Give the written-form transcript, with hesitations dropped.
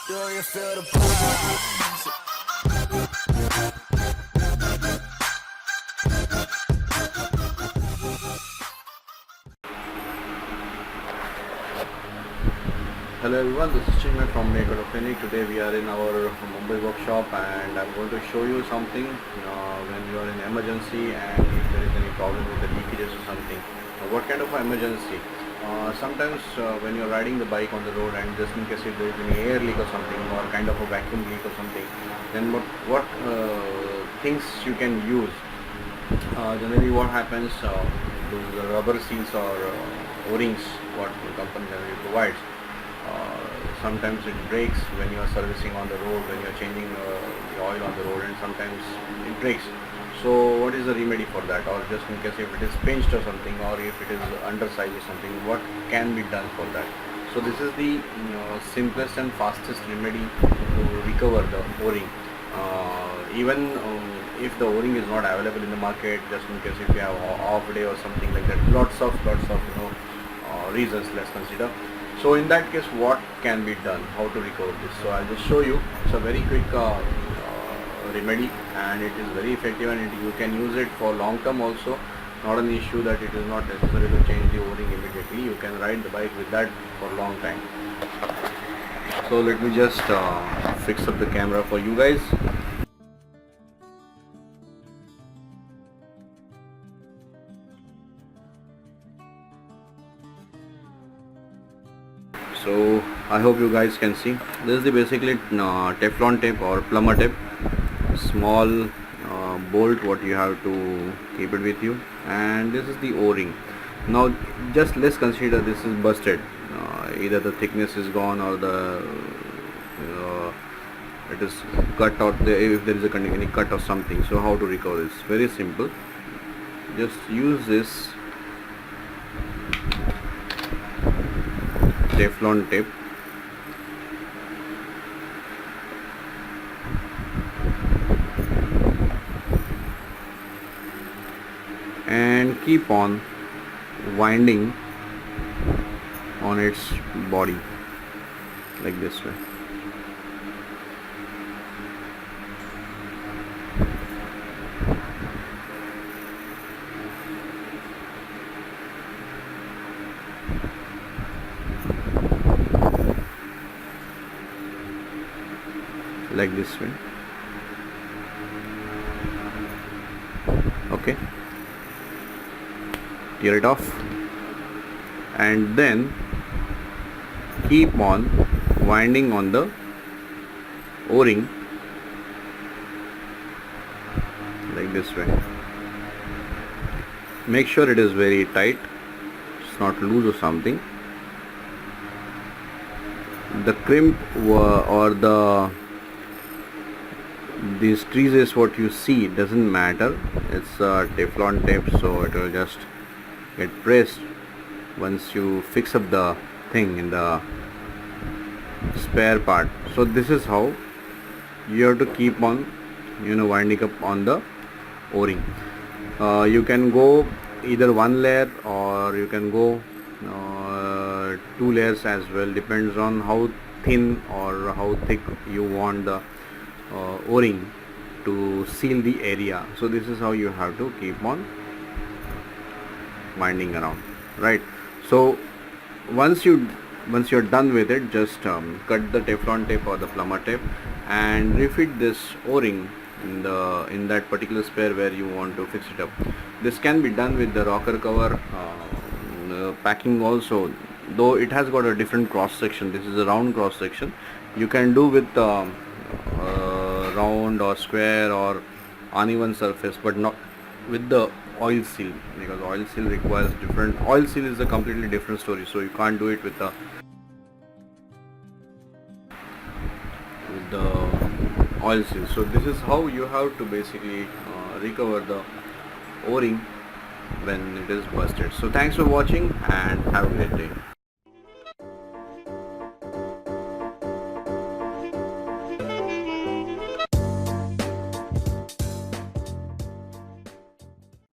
Do you feel the vibes? Hello everyone, this is Chinmay from Make Auto Clinic. Today we are in our Mumbai workshop and I'm going to show you something when you are in emergency and if there is any problem with the leakages or something. What kind of emergency? Sometimes when you are riding the bike on the road and just in case if there is any air leak or something or kind of a vacuum leak or something, then what things you can use. Generally what happens, those rubber seals or O-rings what the company generally provides, sometimes it breaks when you are servicing on the road, when you are changing the oil on the road, and sometimes it breaks. So what is the remedy for that? Or just in case if it is pinched or something, or if it is undersized or something, what can be done for that? So this is the simplest and fastest remedy to recover the O-ring. Even if the O-ring is not available in the market, just in case if you have off day or something like that, lots of reasons, let's consider. So in that case, what can be done? How to recover this? So I'll just show you. It's a very quick remedy, and it is very effective, and you can use it for long term also. Not an issue that it is not necessary to change the O-ring immediately. You can ride the bike with that for a long time. So let me just fix up the camera for you guys. So I hope you guys can see. This is the basically Teflon tape or plumber tape, small bolt what you have to keep it with you, and this is the O-ring. Now just let's consider this is busted, either the thickness is gone or the it is cut out there, if there is any cut or something. So how to recover this? Very simple. Just use this Teflon tape and keep on winding on its body like this way. Like this way. Okay, tear it off and then keep on winding on the O-ring like this way. Make sure it is very tight, it's not loose or something. The crimp or these creases what you see doesn't matter, it's Teflon tape, so it will just get pressed once you fix up the thing in the spare part. So this is how you have to keep on winding up on the O-ring. You can go either one layer or you can go 2 layers as well, depends on how thin or how thick you want the O-ring to seal the area. So this is how you have to keep on winding around, right? So once you're done with it, just cut the Teflon tape or the plumber tape and refit this O-ring in that particular spare where you want to fix it up. This can be done with the rocker cover packing also, though it has got a different cross section. This is a round cross section. You can do with round or square or uneven surface, but not with the oil seal, because oil seal requires different. Oil seal is a completely different story, so you can't do it with the oil seal. So this is how you have to basically recover the O-ring when it is busted. So thanks for watching and have a great day.